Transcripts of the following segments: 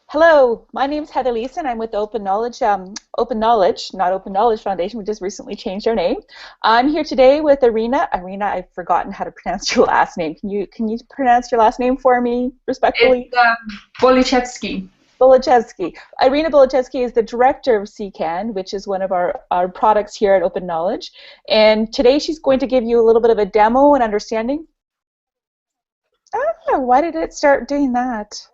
Hello, my name is Heather Leson. I'm with Open Knowledge, not Open Knowledge Foundation. We just recently changed our name. I'm here today with Irina. Irina, I've forgotten how to pronounce your last name. Can you pronounce your last name for me, respectfully? It's Bolychevsky. Bolychevsky. Irina Bolychevsky is the director of CKAN, which is one of our products here at Open Knowledge. And today she's going to give you a little bit of a demo and understanding. Ah, why did it start doing that?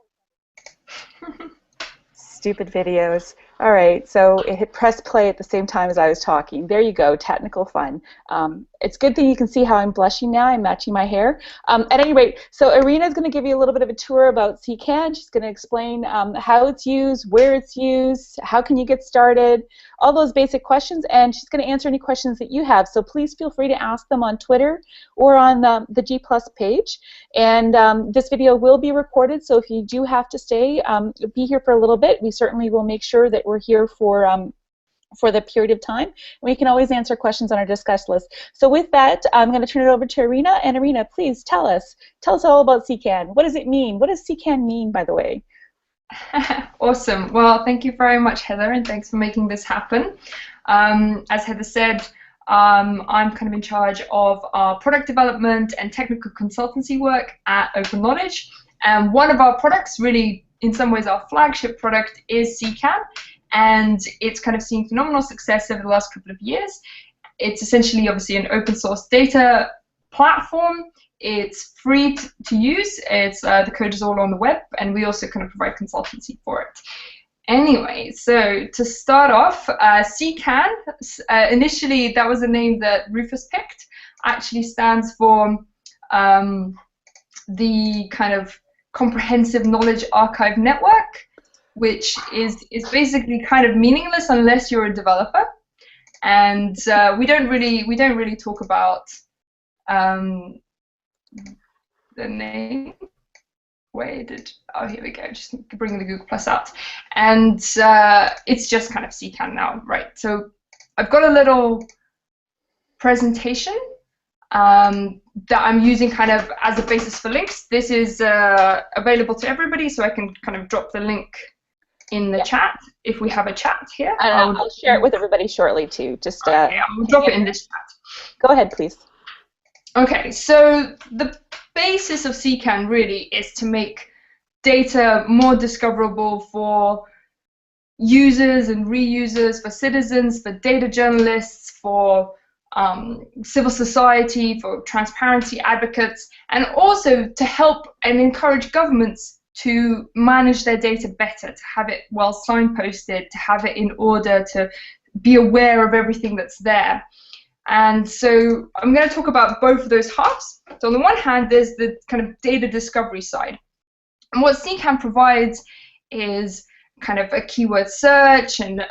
Stupid videos. All right, so it hit press play at the same time as I was talking. There you go, technical fun. It's a good thing you can see how I'm blushing now. I'm matching my hair. At any rate, so Irina is going to give you a little bit of a tour about CKAN. She's going to explain how it's used, where it's used, how can you get started, all those basic questions, and she's going to answer any questions that you have. So please feel free to ask them on Twitter or on the G+ page. And this video will be recorded, so if you do have to stay, be here for a little bit. We certainly will make sure that we're here for the period of time. We can always answer questions on our discuss list. So with that, I'm going to turn it over to Irina. And Irina, please tell us all about CKAN. What does it mean? What does CKAN mean, by the way? Awesome. Well, thank you very much, Heather, and thanks for making this happen. As Heather said, I'm kind of in charge of our product development and technical consultancy work at Open Knowledge. And one of our products, really, in some ways, our flagship product is CKAN. And it's kind of seen phenomenal success over the last couple of years. It's essentially, obviously, an open source data platform. It's free to use. It's the code is all on the web, and we also kind of provide consultancy for it. Anyway, so to start off, CKAN, initially that was a name that Rufus picked, actually stands for the kind of Comprehensive Knowledge Archive Network, which is basically kind of meaningless unless you're a developer, and we don't really talk about the name. Oh, here we go. Just bring the Google Plus out, and it's just kind of CKAN now, right? So I've got a little presentation that I'm using kind of as a basis for links. This is available to everybody, so I can kind of drop the link in the chat if we have a chat here. I'll share it with everybody shortly too. Just okay, I'll drop it in this chat. Go ahead, please. Okay, so the basis of CKAN really is to make data more discoverable for users and reusers, for citizens, for data journalists, for civil society, for transparency advocates, and also to help and encourage governments to manage their data better, to have it well signposted, to have it in order, to be aware of everything that's there. And so I'm going to talk about both of those halves. So on the one hand, there's the kind of data discovery side. And what CKAN provides is kind of a keyword search and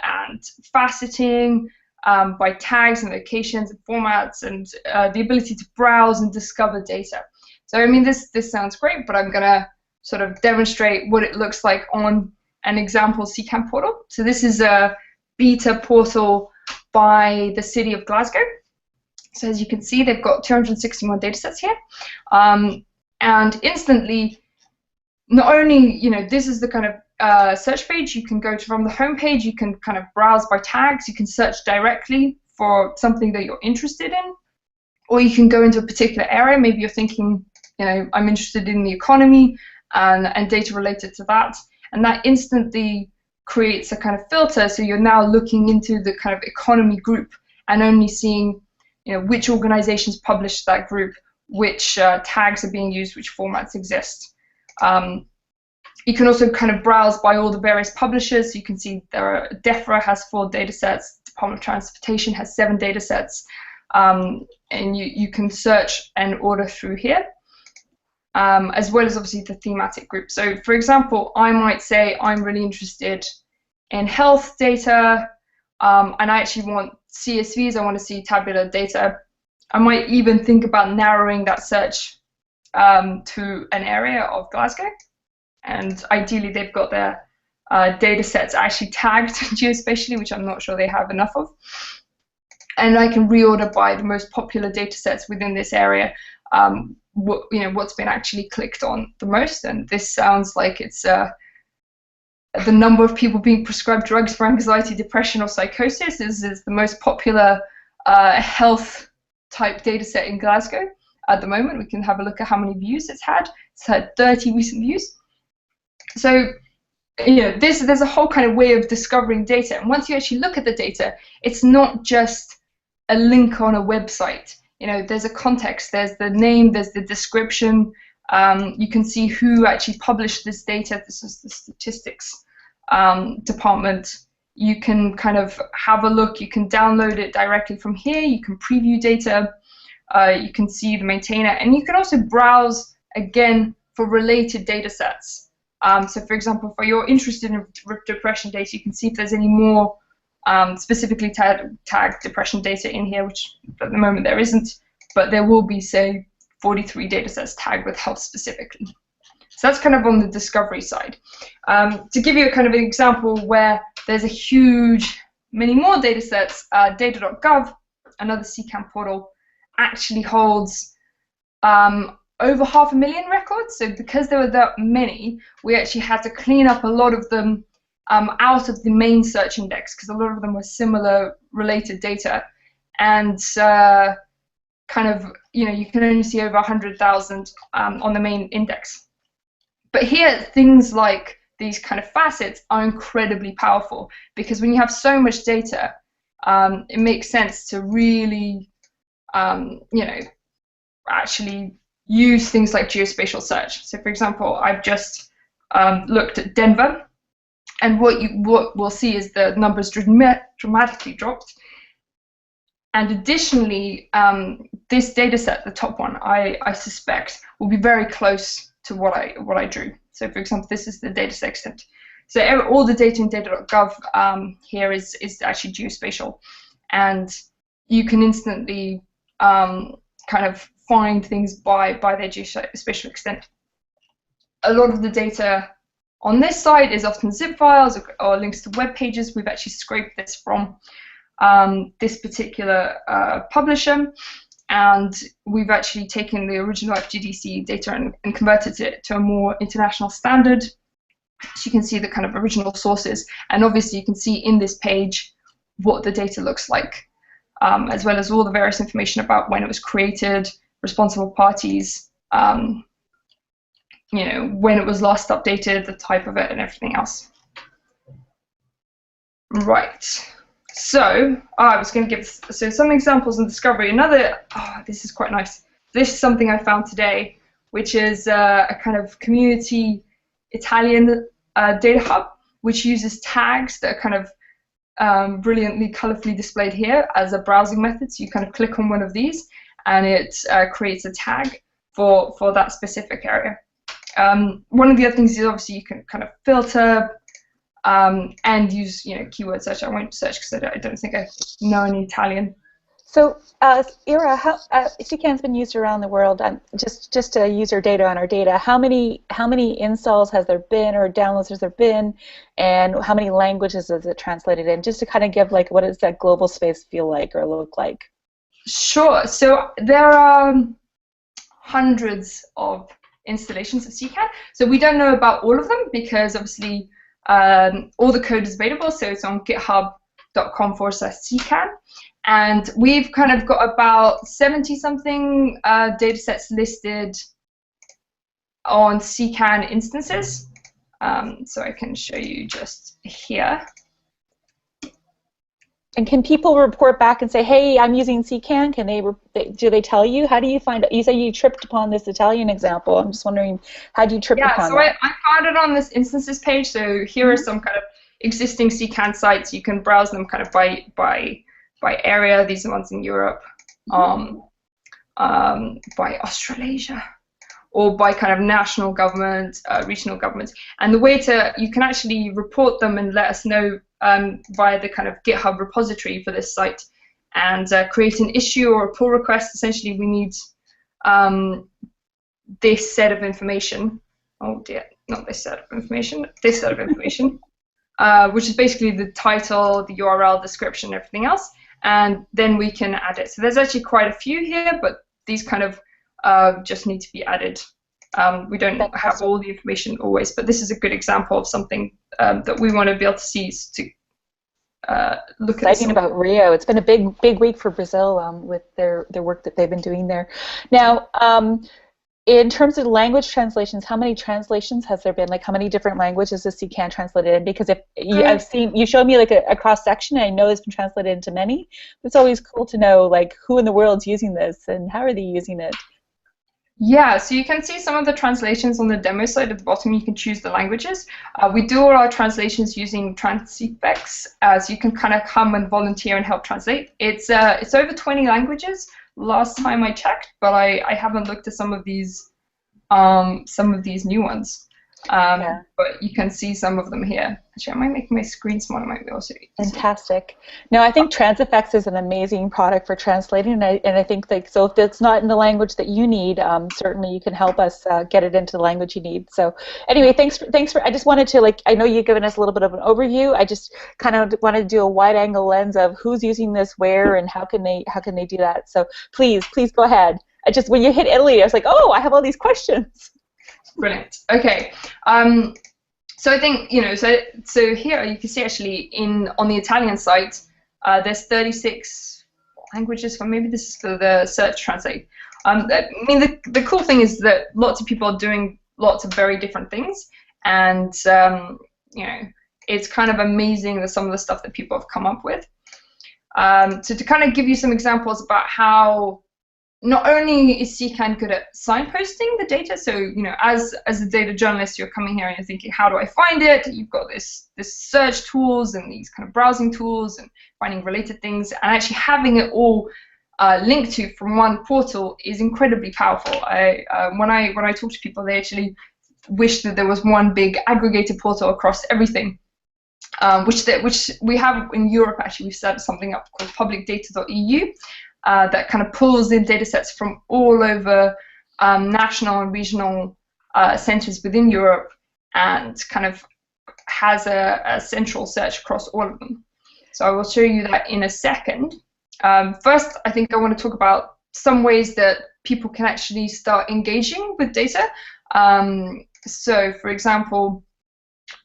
faceting by tags and locations and formats, and the ability to browse and discover data. So I mean, this sounds great, but I'm going to sort of demonstrate what it looks like on an example CKAN portal. So this is a beta portal by the city of Glasgow. So as you can see, they've got 261 datasets here, and instantly, not only, this is the kind of search page. You can go from the home page. You can kind of browse by tags. You can search directly for something that you're interested in, or you can go into a particular area. Maybe you're thinking, I'm interested in the economy and data related to that, and that instantly creates a kind of filter. So you're now looking into the kind of economy group and only seeing, which organizations publish that group, which tags are being used, which formats exist. You can also kind of browse by all the various publishers. You can see DEFRA has 4 datasets, Department of Transportation has 7 datasets, and you can search and order through here, as well as obviously the thematic group. So for example, I might say I'm really interested in health data, and I actually want CSVs, I want to see tabular data. I might even think about narrowing that search to an area of Glasgow. And ideally, they've got their data sets actually tagged geospatially, which I'm not sure they have enough of. And I can reorder by the most popular data sets within this area, what's been actually clicked on the most. And this sounds like it's the number of people being prescribed drugs for anxiety, depression, or psychosis is the most popular health type data set in Glasgow at the moment. We can have a look at how many views it's had. It's had 30 recent views. So, you know, there's a whole kind of way of discovering data. And once you actually look at the data, it's not just a link on a website. You know, there's a context, there's the name, there's the description. You can see who actually published this data. This is the statistics department. You can kind of have a look. You can download it directly from here. You can preview data. You can see the maintainer. And you can also browse, again, for related data sets. So, for example, if you're interested in depression data, you can see if there's any more specifically tagged depression data in here, which at the moment there isn't, but there will be, say, 43 data sets tagged with health specifically. So that's kind of on the discovery side. To give you a kind of an example where there's a huge, many more data sets, data.gov, another CKAN portal, actually holds over 500,000 records. So because there were that many, we actually had to clean up a lot of them out of the main search index, because a lot of them were similar related data. And kind of, you know, you can only see over 100,000 on the main index. But here, things like these kind of facets are incredibly powerful, because when you have so much data, it makes sense to really, you know, actually use things like geospatial search. So, for example, I've just looked at Denver, and what we'll see is the numbers dramatically dropped. And additionally, this data set, the top one, I suspect will be very close to what I drew. So, for example, this is the data set extent. So all the data in data.gov here is actually geospatial, and you can instantly kind of find things by their geospatial extent. A lot of the data on this side is often zip files or links to web pages. We've actually scraped this from this particular publisher, and we've actually taken the original FGDC data and converted it to a more international standard. So you can see the kind of original sources, and obviously you can see in this page what the data looks like, as well as all the various information about when it was created, responsible parties, you know, when it was last updated, the type of it, and everything else. Right. So I was going to give some examples in Discovery. Another, this is quite nice. This is something I found today, which is a kind of community Italian data hub, which uses tags that are kind of brilliantly, colorfully displayed here as a browsing method. So you kind of click on one of these, and it creates a tag for that specific area. One of the other things is obviously you can kind of filter and use, you know, keyword search. I won't search because I don't think I know any Italian. So, Ira, how CKAN's been used around the world. Just to use our data on our data. How many installs has there been, or downloads has there been, and how many languages is it translated in? Just to kind of give, like, what does that global space feel like or look like? Sure. So there are hundreds of installations of CKAN. So we don't know about all of them, because obviously all the code is available. So it's on github.com/CKAN. And we've kind of got about 70-something data sets listed on CKAN instances. So I can show you just here. And can people report back and say, hey, I'm using CKAN? Can do they tell you? How do you find it? You say you tripped upon this Italian example. I'm just wondering, how do you trip upon that? Yeah, so I found it on this instances page. So here are some kind of existing CKAN sites. You can browse them kind of by area. These are ones in Europe, by Australasia, or by kind of national government, regional governments. And the way you can actually report them and let us know via the kind of GitHub repository for this site, and create an issue or a pull request. Essentially, we need this set of information. Oh dear, not this set of information. This set of information, which is basically the title, the URL, description, everything else, and then we can add it. So there's actually quite a few here, but these kind of just need to be added. We don't have all the information always, but this is a good example of something that we want to be able to see is to look at Exciting about Rio. It's been a big week for Brazil with their work that they've been doing there. Now, in terms of language translations, how many translations has there been? Like, how many different languages is CKAN translated in? Because I've seen, you showed me like a cross section, and I know it's been translated into many. But it's always cool to know like who in the world's using this and how are they using it. Yeah, so you can see some of the translations on the demo side at the bottom. You can choose the languages. We do all our translations using Transifex, so you can kind of come and volunteer and help translate. It's over 20 languages last time I checked, but I haven't looked at some of these new ones. Yeah. But you can see some of them here. Actually, I might make my screen smaller. Might be also fantastic. No, I think Transifex is an amazing product for translating, and I think like, so if it's not in the language that you need, certainly you can help us get it into the language you need. So anyway, thanks for. I just wanted to, like, I know you've given us a little bit of an overview. I just kind of wanted to do a wide angle lens of who's using this where and how can they do that. So please go ahead. When you hit Italy, I was like, oh, I have all these questions. Brilliant. Okay. So I think, so here you can see actually on the Italian site, there's 36 languages. Maybe this is for the search translate. I mean, the cool thing is that lots of people are doing lots of very different things, and it's kind of amazing some of the stuff that people have come up with. So to kind of give you some examples about how not only is CKAN good at signposting the data, so as a data journalist, you're coming here and you're thinking, how do I find it? You've got this search tools and these kind of browsing tools and finding related things, and actually having it all linked to from one portal is incredibly powerful. When I talk to people, they actually wish that there was one big aggregated portal across everything, which we have in Europe. Actually, we've set something up called publicdata.eu. That kind of pulls in data sets from all over national and regional centers within Europe, and kind of has a central search across all of them. So I will show you that in a second. First, I think I want to talk about some ways that people can actually start engaging with data. So, for example,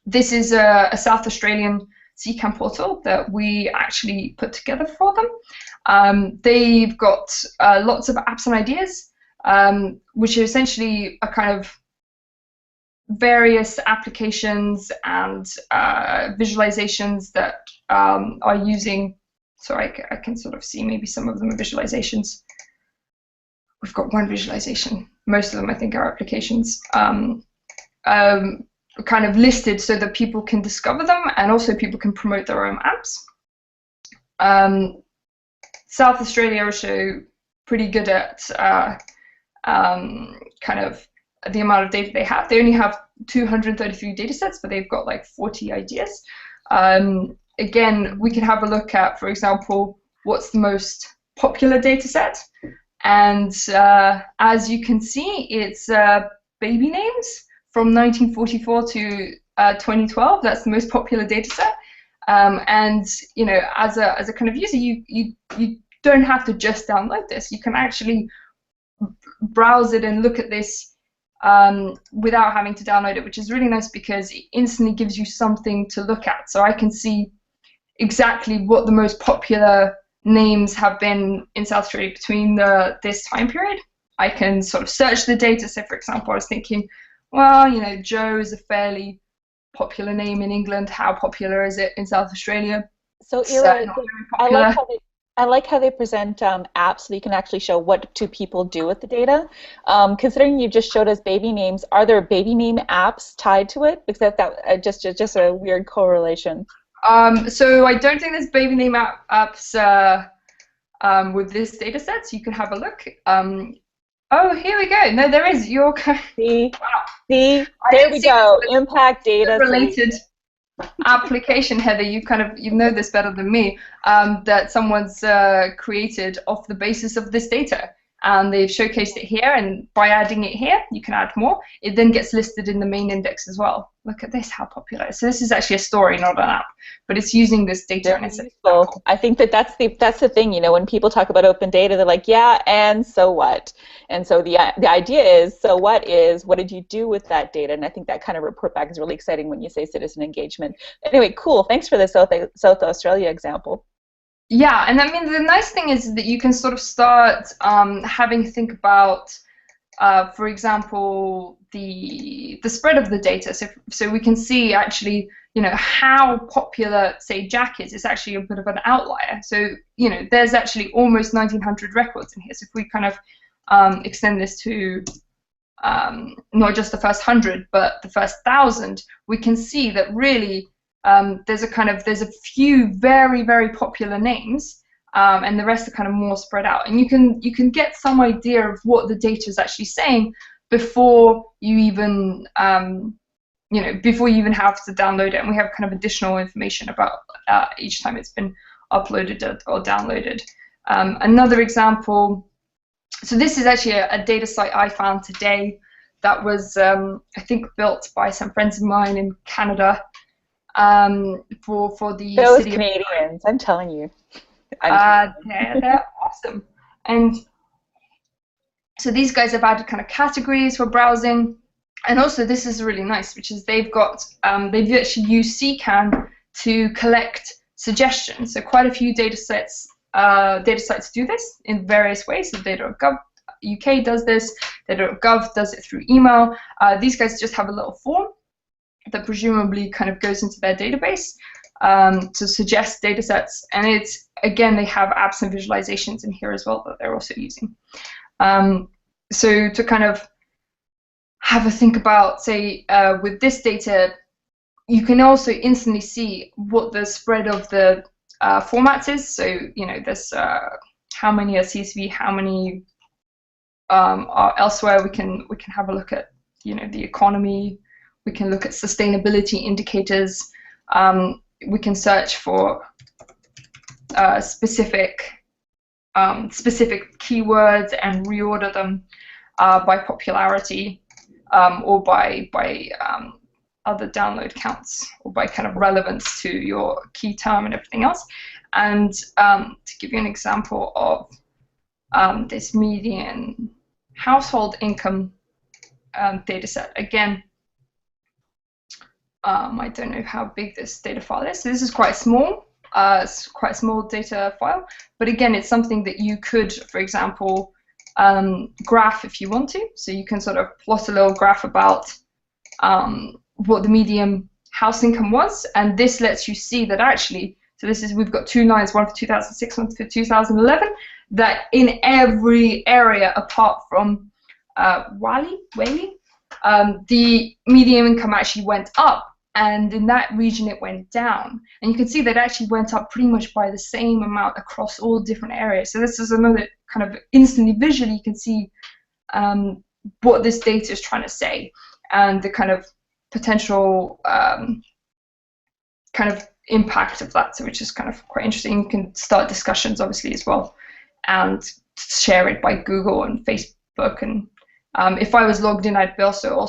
this is a South Australian CKAN portal that we actually put together for them. They've got lots of apps and ideas, which are essentially a kind of various applications and visualizations that are using. So I can sort of see maybe some of them are visualizations. We've got one visualization. Most of them, I think, are applications. Kind of listed so that people can discover them, and also people can promote their own apps. South Australia are also pretty good at kind of the amount of data they have. They only have 233 data sets, but they've got like 40 ideas. Again, we can have a look at, for example, what's the most popular data set. And as you can see, it's baby names from 1944 to 2012. That's the most popular data set. And as a kind of user, you don't have to just download this. You can actually browse it and look at this without having to download it, which is really nice because it instantly gives you something to look at. So I can see exactly what the most popular names have been in South Australia between this time period. I can sort of search the data. So, for example, I was thinking, well, Joe is a fairly popular name in England. How popular is it in South Australia? So, I like how they present apps so you can actually show what do people do with the data. Considering you just showed us baby names, are there baby name apps tied to it? Because that just a weird correlation. So I don't think there's baby name apps with this data set, so you can have a look. Oh, here we go. No, there is. See, wow. See, there we go. Impact data related application, Heather. You know this better than me. That someone's created off the basis of this data. and they've showcased it here, and by adding it here, you can add more. It then gets listed in the main index as well. Look at this, how popular it is. So this is actually a story, not an app, but it's using this data. Very useful. I think that's the thing, you know, when people talk about open data, they're like, yeah, and so what? And so the idea is, so what did you do with that data? And I think that kind of report back is really exciting when you say citizen engagement. Anyway, cool. Thanks for the South Australia example. Yeah, and I mean, the nice thing is that you can sort of start having to think about, for example, the spread of the data. So we can see actually, you know, how popular, say, Jack is. It's actually a bit of an outlier. So, you know, there's actually almost 1,900 records in here. So if we kind of extend this to not just the first 100, but the first 1,000, we can see that really there's a few very, very popular names, and the rest are kind of more spread out. And you can get some idea of what the data is actually saying before you even before you even have to download it. And we have kind of additional information about each time it's been uploaded or downloaded. Another example. So this is actually a data site I found today that was I think built by some friends of mine in Canada. For the those city Canadians, I'm telling you. They're awesome. And so these guys have added kind of categories for browsing, and also this is really nice, which is they've actually used CKAN to collect suggestions. So quite a few data sites do this in various ways. So data.gov UK does this, data.gov does it through email. These guys just have a little form that presumably kind of goes into their database to suggest data sets. And it's, again, they have apps and visualizations in here as well that they're also using. So to kind of have a think about, say, with this data, you can also instantly see what the spread of the formats is. So, you know, there's how many are CSV, how many are elsewhere. We can have a look at, you know, the economy. We can look at sustainability indicators. We can search for specific keywords and reorder them by popularity or by other download counts, or by kind of relevance to your key term and everything else. And to give you an example of this median household income data set, again, I don't know how big this data file is. So this is quite small. It's quite a small data file. But again, it's something that you could, for example, graph if you want to. So you can sort of plot a little graph about what the median house income was. And this lets you see that actually, so this is, we've got two lines, one for 2006, one for 2011, that in every area apart from Whaley, the median income actually went up, and in that region it went down. And you can see that it actually went up pretty much by the same amount across all different areas. So this is another kind of instantly visually you can see what this data is trying to say, and the kind of potential kind of impact of that, so which is kind of quite interesting. You can start discussions obviously as well, and share it by Google and Facebook, and if I was logged in, I'd be also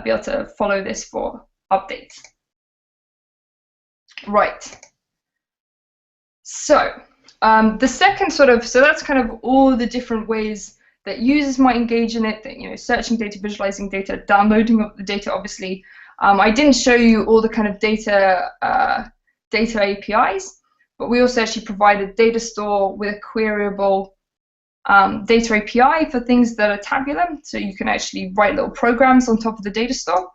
be able to follow this for updates. Right. So the second sort of, so that's kind of all the different ways that users might engage in it, that, you know, searching data, visualizing data, downloading the data, obviously. I didn't show you all the kind of data APIs, but we also actually provided data store with a queryable data API for things that are tabular, so you can actually write little programs on top of the data store.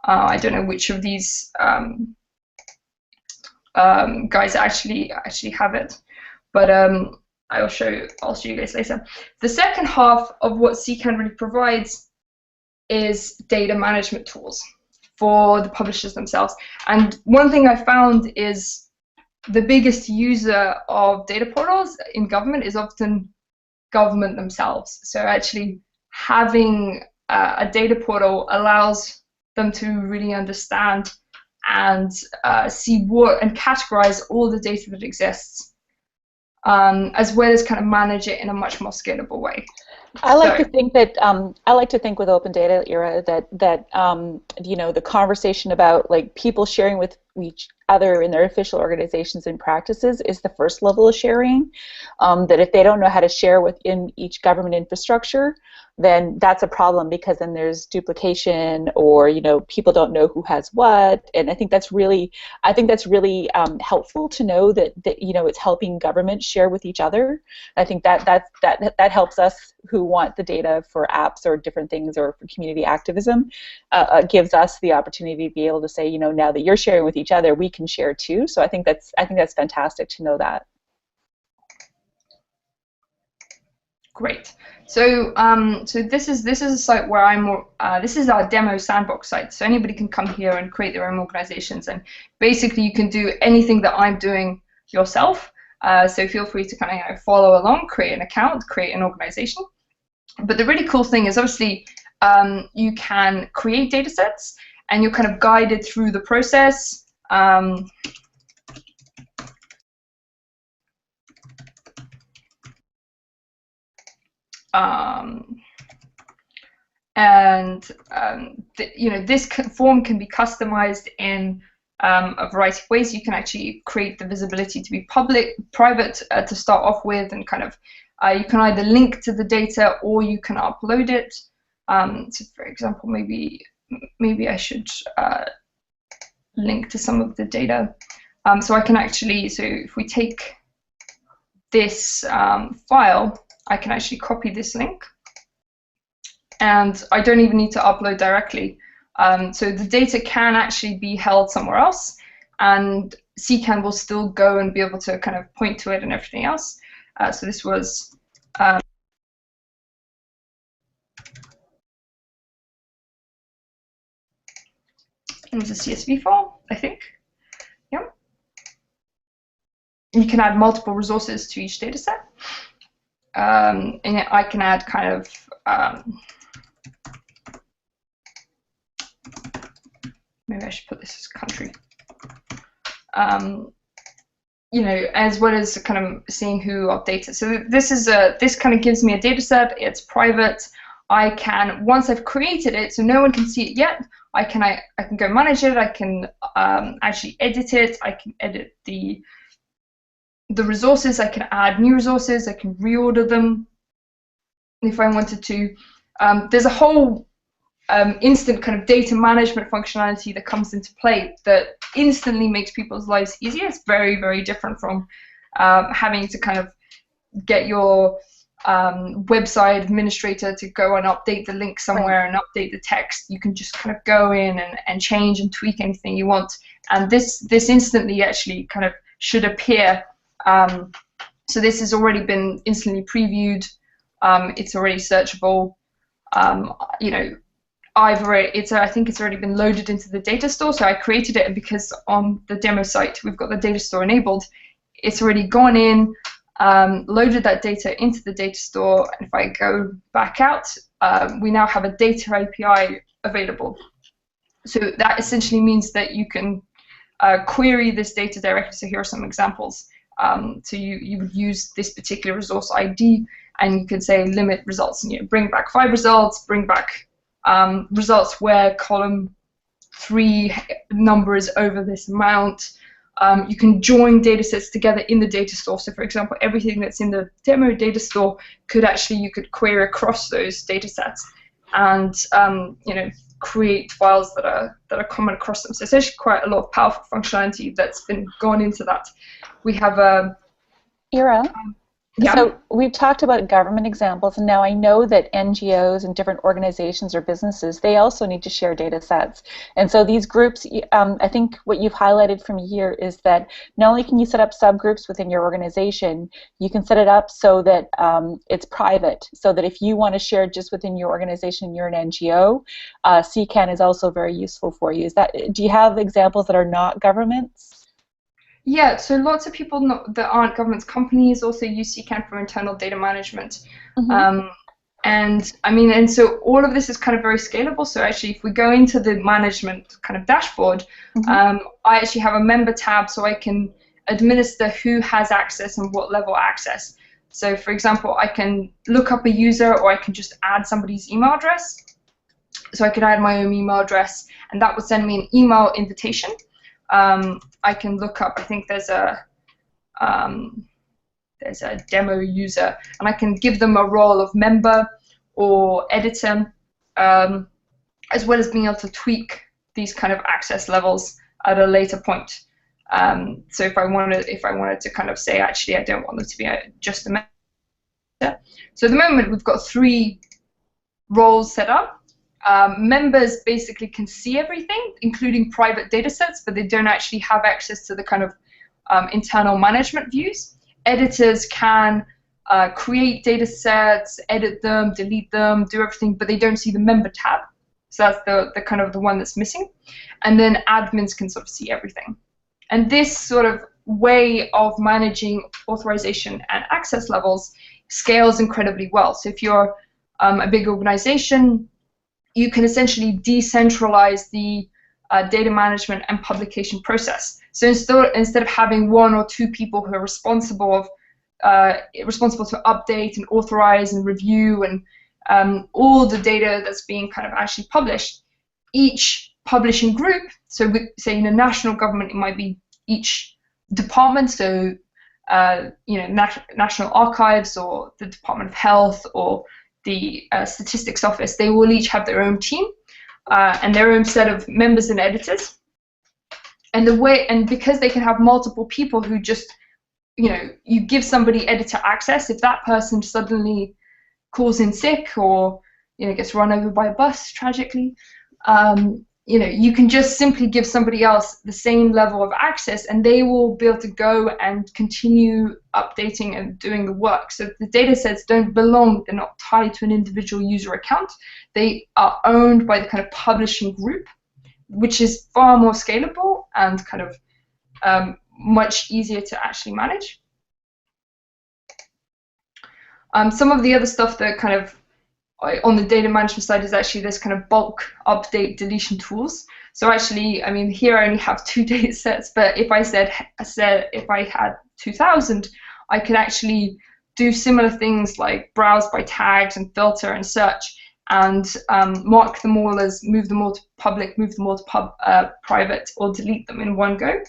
I don't know which of these guys actually have it, but I'll show you guys later. The second half of what CKAN really provides is data management tools for the publishers themselves. And one thing I found is the biggest user of data portals in government is often government themselves. So actually having a data portal allows them to really understand and see what and categorize all the data that exists as well as kind of manage it in a much more scalable way. I like to think that I like to think with open data, Ira, that you know, the conversation about like people sharing with each other in their official organizations and practices is the first level of sharing. That if they don't know how to share within each government infrastructure, then that's a problem, because then there's duplication, or you know, people don't know who has what. And I think that's really helpful to know that you know, it's helping governments share with each other. I think that helps us who want the data for apps or different things or for community activism. Gives us the opportunity to be able to say, you know, now that you're sharing with each other, we can share too. So I think that's fantastic to know that. Great. So so this is a site where this is our demo sandbox site. So anybody can come here and create their own organizations, and basically you can do anything that I'm doing yourself. So feel free to kind of follow along, create an account, create an organization. But the really cool thing is obviously you can create data sets, and you're kind of guided through the process. You know, this form can be customized in a variety of ways. You can actually create the visibility to be public, private to start off with, and kind of you can either link to the data or you can upload it. So for example, maybe I should link to some of the data. So I can actually, so if we take this file, I can actually copy this link, and I don't even need to upload directly. So the data can actually be held somewhere else, and CKAN will still go and be able to kind of point to it and everything else. So this was it was a CSV file, I think. Yeah. You can add multiple resources to each data set. And I can add kind of maybe I should put this as country. You know, as well as kind of seeing who updates it. So this kind of gives me a data set. It's private. I can, once I've created it, so no one can see it yet, I can go manage it. I can actually edit it. I can edit the resources. I can add new resources. I can reorder them if I wanted to. There's a whole instant kind of data management functionality that comes into play that instantly makes people's lives easier. It's very, very different from having to kind of get your website administrator to go and update the link somewhere and update the text. You can just kind of go in and change and tweak anything you want. And this instantly actually kind of should appear. So this has already been instantly previewed. It's already searchable. You know, I think it's already been loaded into the data store. So I created it, and because on the demo site we've got the data store enabled, it's already gone in, loaded that data into the data store. And if I go back out, we now have a data API available. So that essentially means that you can query this data directly. So here are some examples. So you would use this particular resource ID, and you could say limit results, and you know, bring back 5 results, bring back results where column 3 number is over this amount. You can join data sets together in the data store. So for example, everything that's in the demo data store you could query across those data sets, and you know, create files that are common across them. So it's actually quite a lot of powerful functionality that's been gone into that. We have a Ira. Yeah. So we've talked about government examples, and now I know that NGOs and different organizations or businesses, they also need to share data sets. And so these groups, I think what you've highlighted from here is that not only can you set up subgroups within your organization, you can set it up so that it's private, so that if you want to share just within your organization, you're an NGO, CKAN is also very useful for you. Do you have examples that are not governments? Yeah, so lots of people that aren't governments, companies also use CKAN for internal data management. Mm-hmm. And I mean, and so all of this is kind of very scalable. So actually, if we go into the management kind of dashboard, mm-hmm. I actually have a member tab, so I can administer who has access and what level access. So for example, I can look up a user, or I can just add somebody's email address. So I could add my own email address, and that would send me an email invitation. I can look up, I think there's a demo user, and I can give them a role of member or editor, as well as being able to tweak these kind of access levels at a later point. So if I wanted to kind of say, actually, I don't want them to be just a member. So at the moment, we've got 3 roles set up. Members basically can see everything, including private data sets, but they don't actually have access to the kind of internal management views. Editors can create data sets, edit them, delete them, do everything, but they don't see the member tab. So that's the kind of the one that's missing. And then admins can sort of see everything. And this sort of way of managing authorization and access levels scales incredibly well. So if you're a big organization, you can essentially decentralize the data management and publication process. So instead of having 1 or 2 people who are responsible to update and authorize and review and all the data that's being kind of actually published, each publishing group, so say in a national government, it might be each department, so National Archives or the Department of Health or the Statistics Office, they will each have their own team and their own set of members and editors. And because they can have multiple people who just, you give somebody editor access, if that person suddenly calls in sick or gets run over by a bus tragically, you can just simply give somebody else the same level of access, and they will be able to go and continue updating and doing the work. So the data sets don't belong, they're not tied to an individual user account. They are owned by the kind of publishing group, which is far more scalable and kind of much easier to actually manage. Some of the other stuff that kind of on the data management side is actually this kind of bulk update deletion tools. So actually, I mean, here I only have 2 data sets, but if I said if I had 2,000, I could actually do similar things like browse by tags and filter and search, and mark them all as move them all to public, move them all to private, or delete them in one go.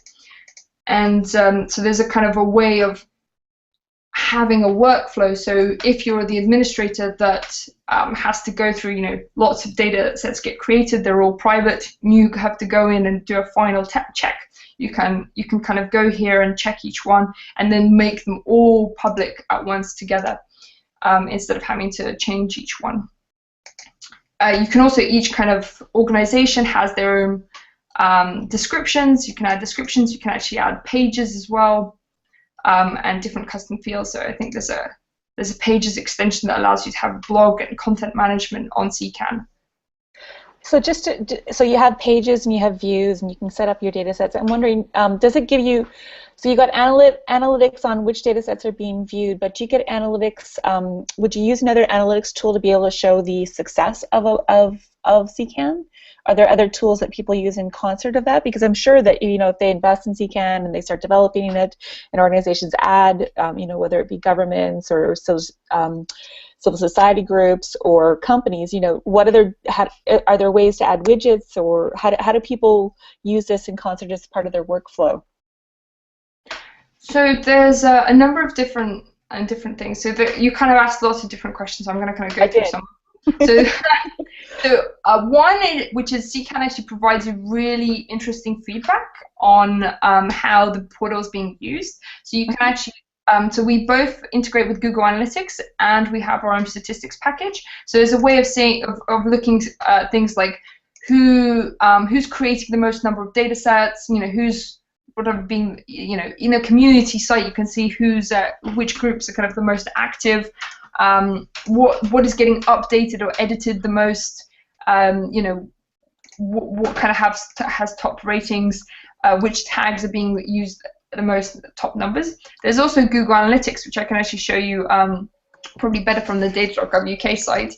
And so there's a kind of a way of having a workflow. So if you're the administrator that has to go through, lots of data sets get created, they're all private, you have to go in and do a final check. You can kind of go here and check each one and then make them all public at once together, instead of having to change each one. You can also, each kind of organization has their own descriptions. You can add descriptions, you can actually add pages as well. And different custom fields. So I think there's a pages extension that allows you to have blog and content management on CKAN. So so you have pages and you have views and you can set up your data sets. I'm wondering, does it give you, so you got analytics on which data sets are being viewed, but do you get analytics, would you use another analytics tool to be able to show the success of CKAN? Are there other tools that people use in concert of that? Because I'm sure that if they invest in CKAN and they start developing it, and organizations add, whether it be governments or civil society groups or companies, are there ways to add widgets, or how do people use this in concert as part of their workflow? So there's a number of different things. So you kind of asked lots of different questions. I'm going to kind of go through some. So one, which is CKAN actually provides a really interesting feedback on how the portal is being used. So you can actually, so we both integrate with Google Analytics, and we have our own statistics package. So there's a way of saying of looking at things like who's creating the most number of data sets, who's being, in a community site, you can see which groups are kind of the most active. What is getting updated or edited the most, what kind of has top ratings, which tags are being used the most, top numbers. There's also Google Analytics, which I can actually show you probably better from the data.gov UK site.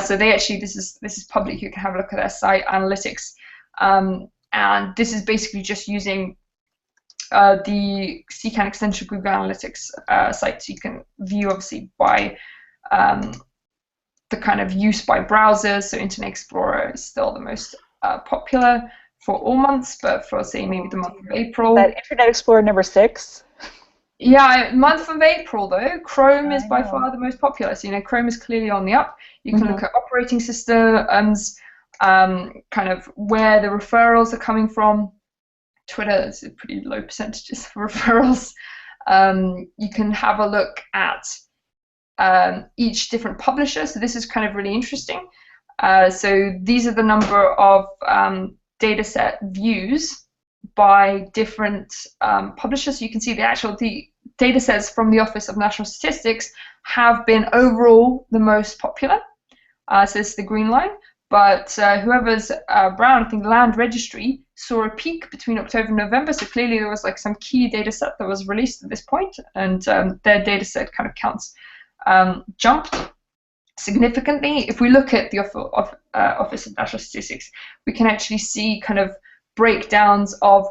So they actually, this is public, you can have a look at their site, Analytics, and this is basically just using the CKAN extension Google Analytics site, so you can view obviously by the kind of use by browsers. So Internet Explorer is still the most popular for all months, but for say maybe the month of April. That Internet Explorer number 6. Yeah, month of April though, Chrome is by far the most popular. So Chrome is clearly on the up. You can look at operating systems, kind of where the referrals are coming from. Twitter is a pretty low percentages for referrals. You can have a look at each different publisher. So this is kind of really interesting. So these are the number of dataset views by different publishers. So you can see the datasets from the Office of National Statistics have been overall the most popular. So it's the green line. But whoever's brown, I think Land Registry saw a peak between October and November. So clearly there was like some key data set that was released at this point, and their data set kind of counts jumped significantly. If we look at the Office of National Statistics, we can actually see kind of breakdowns of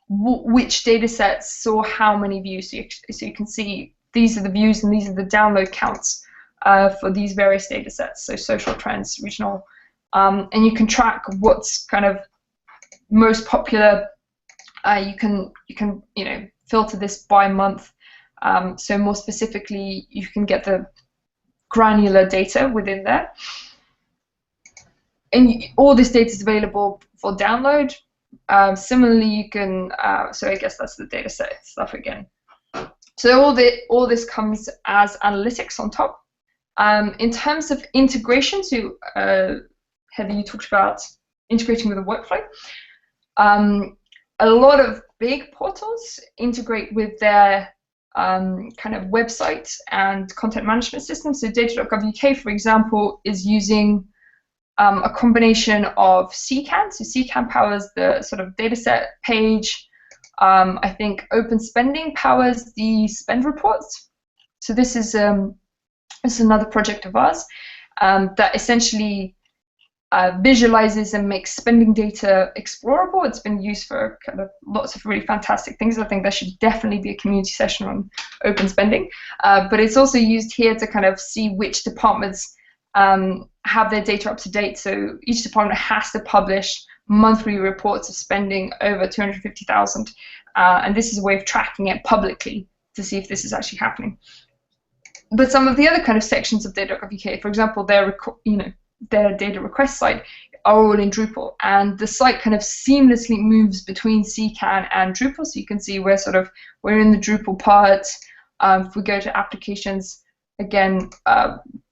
which data sets saw how many views. So you can see these are the views and these are the download counts for these various data sets. So social trends, regional. And you can track what's kind of most popular. You can filter this by month. So more specifically, you can get the granular data within there. And all this data is available for download. Similarly, you can. So I guess that's the data set stuff again. So all this comes as analytics on top. In terms of integration, so Heather, you talked about integrating with a workflow. A lot of big portals integrate with their kind of website and content management system. So data.gov.uk, for example, is using a combination of CKAN. So CKAN powers the sort of dataset page. I think Open Spending powers the spend reports. So this is another project of ours that essentially visualizes and makes spending data explorable. It's been used for kind of lots of really fantastic things. I think there should definitely be a community session on open spending. But it's also used here to kind of see which departments have their data up to date. So each department has to publish monthly reports of spending over 250,000. And this is a way of tracking it publicly to see if this is actually happening. But some of the other kind of sections of data.gov.uk, for example, their data request site, are all in Drupal, and the site kind of seamlessly moves between CKAN and Drupal. So you can see we're in the Drupal part. If we go to applications, again,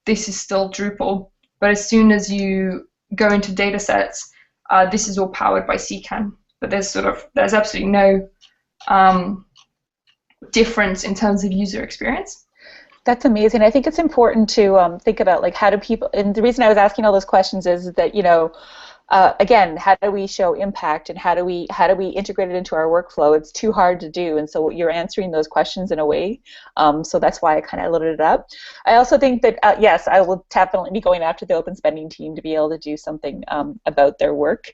this is still Drupal, but as soon as you go into data sets, this is all powered by CKAN. But there's absolutely no difference in terms of user experience. That's amazing. I think it's important to think about, like, how do people, and the reason I was asking all those questions is that, again, how do we show impact, and how do we integrate it into our workflow? It's too hard to do, and so you're answering those questions in a way. So that's why I kind of loaded it up. I also think that yes, I will definitely be going after the open spending team to be able to do something about their work.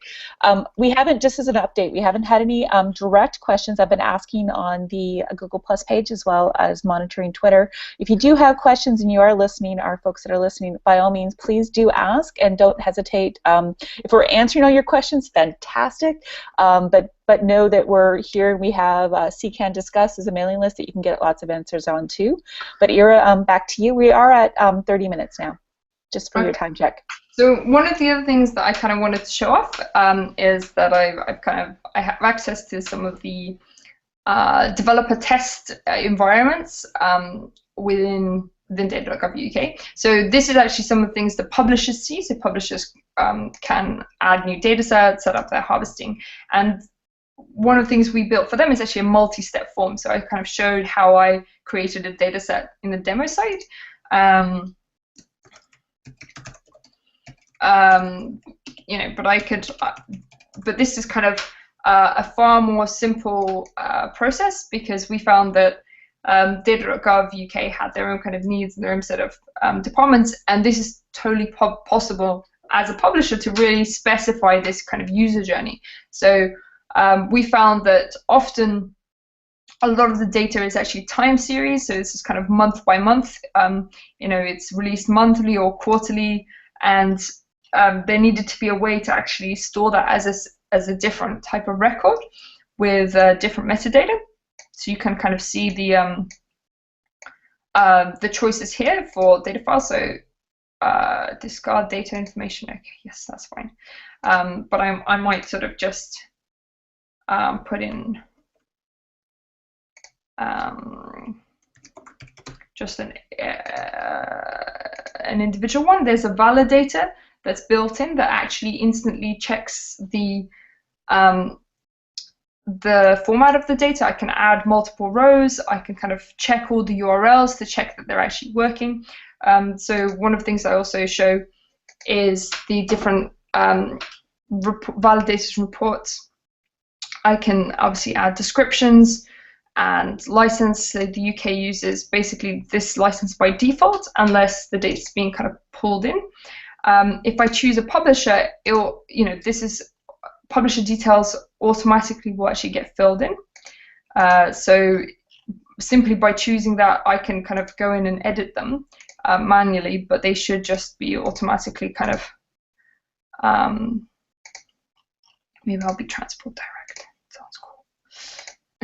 We haven't, just as an update, we haven't had any direct questions. I've been asking on the Google Plus page as well as monitoring Twitter. If you do have questions and you are listening, our folks that are listening, by all means, please do ask and don't hesitate. If we're answering all your questions, fantastic. But know that we're here and we have CKAN Discuss as a mailing list that you can get lots of answers on too. But Ira, back to you. We are at 30 minutes now, just for your time check. So one of the other things that I kind of wanted to show off is that I have access to some of the developer test environments within data.gov.uk. So this is actually some of the things that publishers see. So publishers can add new data sets, set up their harvesting. And one of the things we built for them is actually a multi-step form. So I kind of showed how I created a data set in the demo site. But this is kind of a far more simple process, because we found that data.gov UK had their own kind of needs and their own set of departments, and this is totally possible as a publisher to really specify this kind of user journey. So we found that often a lot of the data is actually time series, so this is kind of month by month. It's released monthly or quarterly, and there needed to be a way to actually store that as a different type of record with different metadata. So you can kind of see the choices here for data files. So discard data information. Okay, yes, that's fine. But I might sort of just put in just an individual one. There's a validator that's built in that actually instantly checks the format of the data. I can add multiple rows. I can kind of check all the URLs to check that they're actually working. So one of the things I also show is the different validators reports. I can obviously add descriptions and license. So the UK uses basically this license by default unless the data is being kind of pulled in. If I choose a publisher, this is publisher details automatically will actually get filled in. So simply by choosing that, I can kind of go in and edit them manually, but they should just be automatically kind of, maybe I'll be transport direct. Sounds cool.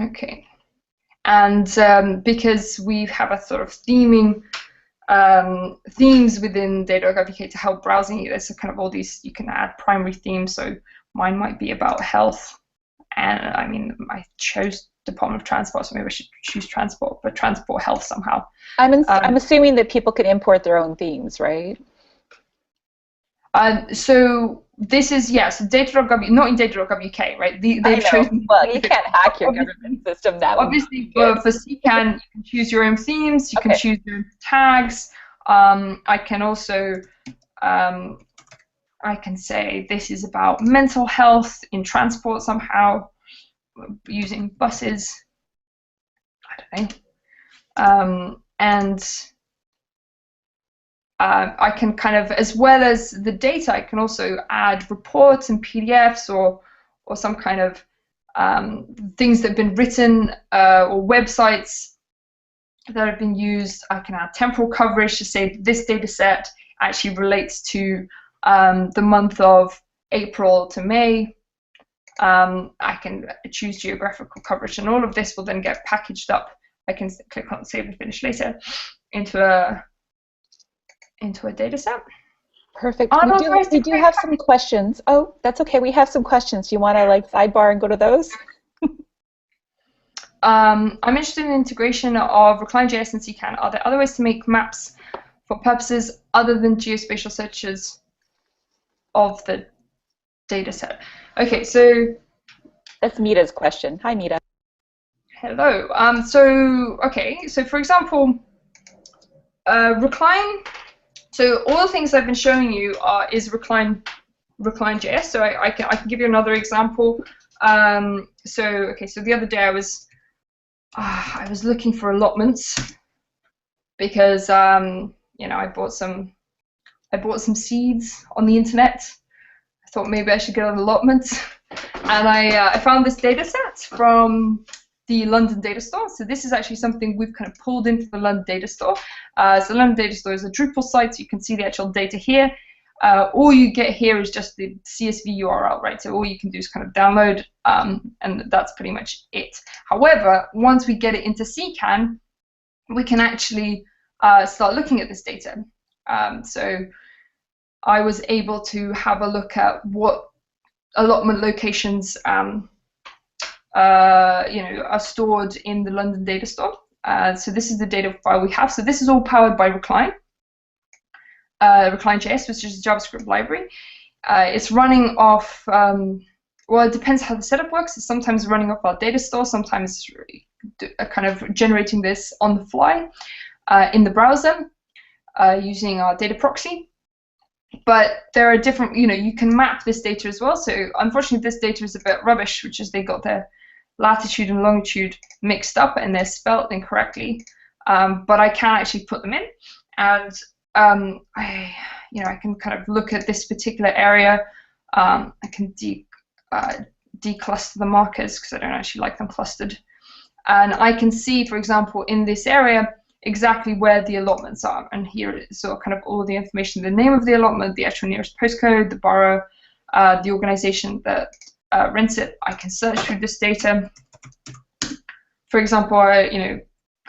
Okay. And because we have a sort of theming, themes within Data.gov.uk to help browsing, there's kind of all these, you can add primary themes. So mine might be about health, and I mean, I chose Department of Transport, so maybe I should choose transport, but transport health somehow. I'm assuming that people can import their own themes, right? So this is, so Data.gov, not in Data.gov.uk, right? They've chosen. Well, you can't hack your government system that way. Obviously, for CKAN, you can choose your own themes, you can choose your own tags. I can also, I can say this is about mental health in transport somehow, using buses. I don't know. I can kind of, as well as the data, I can also add reports and PDFs or some kind of things that have been written or websites that have been used. I can add temporal coverage to say this data set actually relates to the month of April to May. I can choose geographical coverage, and all of this will then get packaged up. I can click on Save and Finish Later into a data set. Perfect. We do have some questions. Oh, that's okay. We have some questions. Do you want to sidebar and go to those? I'm interested in integration of Recline.js and CKAN. Are there other ways to make maps for purposes other than geospatial searches of the data set? Okay, so that's Mita's question. Hi, Mita. Hello. So for example, Recline. So all the things I've been showing you is Recline.js. So I can give you another example. So the other day I was looking for allotments because I bought some seeds on the internet. I thought maybe I should get an allotment, and I found this data set from the London Data Store. So this is actually something we've kind of pulled into the London Data Store. So the London Data Store is a Drupal site, so you can see the actual data here. All you get here is just the CSV URL, right? So all you can do is kind of download, and that's pretty much it. However, once we get it into CKAN, we can actually start looking at this data. So I was able to have a look at what allotment locations are stored in the London Data Store. So this is the data file we have. So this is all powered by Recline. Recline.js, which is a JavaScript library. It's running off, well, it depends how the setup works. It's sometimes running off our data store, sometimes kind of generating this on the fly in the browser using our data proxy. But there are different, you can map this data as well. So unfortunately, this data is a bit rubbish, which is they got their latitude and longitude mixed up and they're spelled incorrectly. But I can actually put them in, and I can kind of look at this particular area. I can decluster the markers because I don't actually like them clustered. and I can see, for example, in this area exactly where the allotments are. And here is sort of kind of all the information: the name of the allotment, the actual nearest postcode, the borough, the organization that rents it. I can search through this data. For example,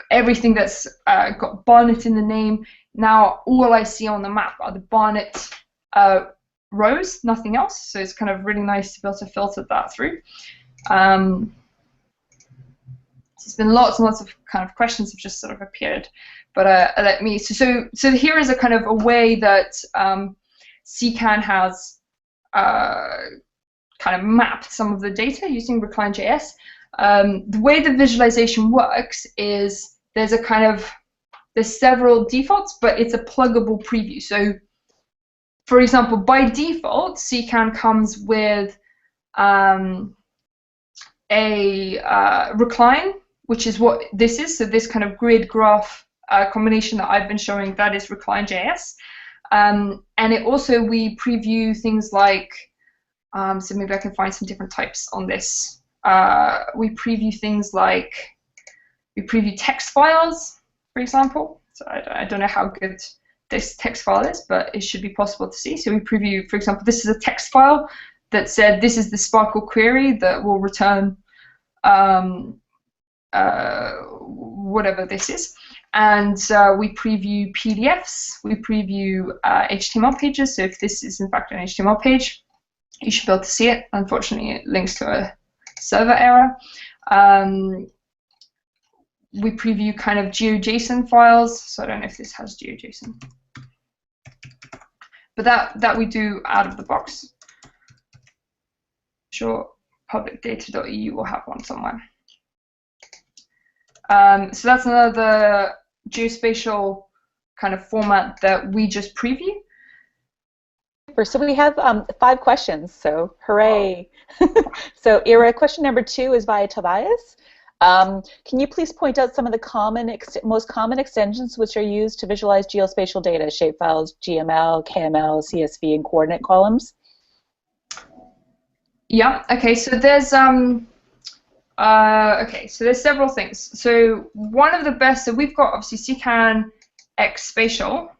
everything that's got Barnet in the name. Now all I see on the map are the Barnet rows, nothing else. So it's kind of really nice to be able to filter that through. There's been lots and lots of kind of questions have just sort of appeared, but let me. So here is a kind of a way that CKAN has kind of mapped some of the data using Recline.js. The way the visualization works is there's several defaults, but it's a pluggable preview. So, for example, by default, CKAN comes with a Recline, which is what this is. So this kind of grid graph combination that I've been showing, that is Recline.js. And it also, we preview things like, so maybe I can find some different types on this. We preview things like, we preview text files, for example. So I don't know how good this text file is, but it should be possible to see. So we preview, for example, this is a text file that said this is the Sparkle query that will return whatever this is. And we preview PDFs, we preview HTML pages. So if this is in fact an HTML page, you should be able to see it. Unfortunately, it links to a server error. We preview kind of GeoJSON files. So I don't know if this has GeoJSON, but that we do out of the box. Sure, publicdata.eu will have one somewhere. So that's another geospatial kind of format that we just preview. So we have 5 questions, so hooray. So Ira, question number 2 is via Tobias. Can you please point out some of the most common extensions which are used to visualize geospatial data, shapefiles, GML, KML, CSV, and coordinate columns? Yeah, okay, so there's there's several things. So one of the best, so we've got obviously CKAN X Spatial,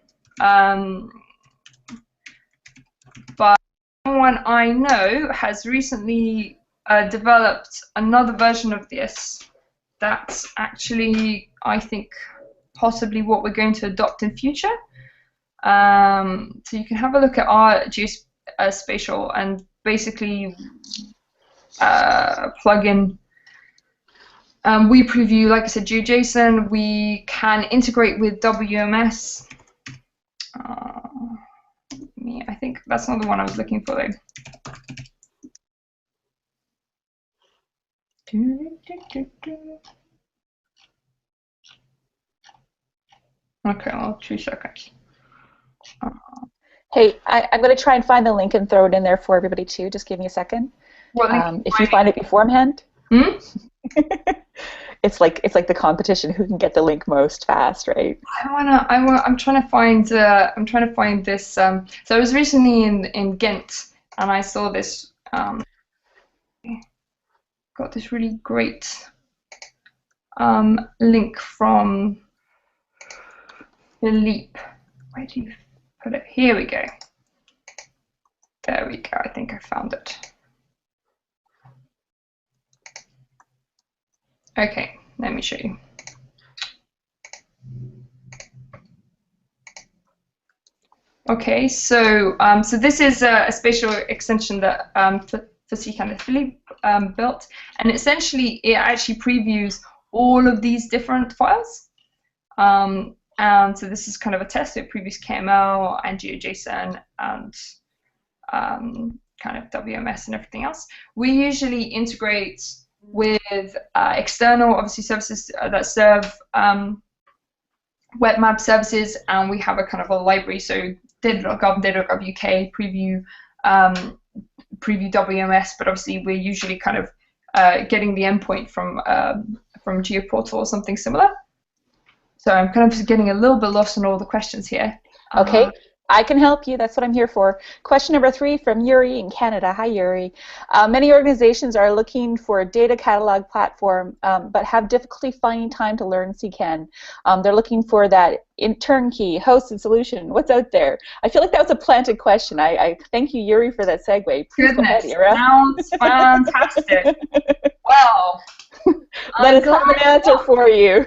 but someone I know has recently developed another version of this that's actually, I think, possibly what we're going to adopt in future. So you can have a look at our geospatial and basically plug in. We preview, like I said, GeoJSON. We can integrate with WMS. I think that's not the one I was looking for, though. Okay, well, 2 seconds. Hey, I'm going to try and find the link and throw it in there for everybody too. Just give me a second. If you find it beforehand. Hmm? It's like the competition who can get the link most fast, right? I'm trying to find this. So I was recently in Ghent and I saw this. Got this really great link from Philippe. Where do you put it? Here we go. There we go. I think I found it. Okay, let me show you. Okay, so this is a spatial extension that for CKAN that Philippe built, and essentially it actually previews all of these different files. And so this is kind of a test. So it previews KML and GeoJSON and kind of WMS and everything else. We usually integrate with external, obviously, services that serve web map services, and we have a kind of a library. So data.gov, data.gov UK preview WMS, but obviously we're usually kind of getting the endpoint from GeoPortal or something similar. So I'm kind of getting a little bit lost in all the questions here. Okay. I can help you. That's what I'm here for. Question number 3 from Yuri in Canada. Hi, Yuri. Many organizations are looking for a data catalog platform, but have difficulty finding time to learn CKAN. They're looking for that in turnkey, hosted solution. What's out there? I feel like that was a planted question. I thank you, Yuri, for that segue. Please go ahead, Ira. Sounds fantastic. Well, let us have an answer for you.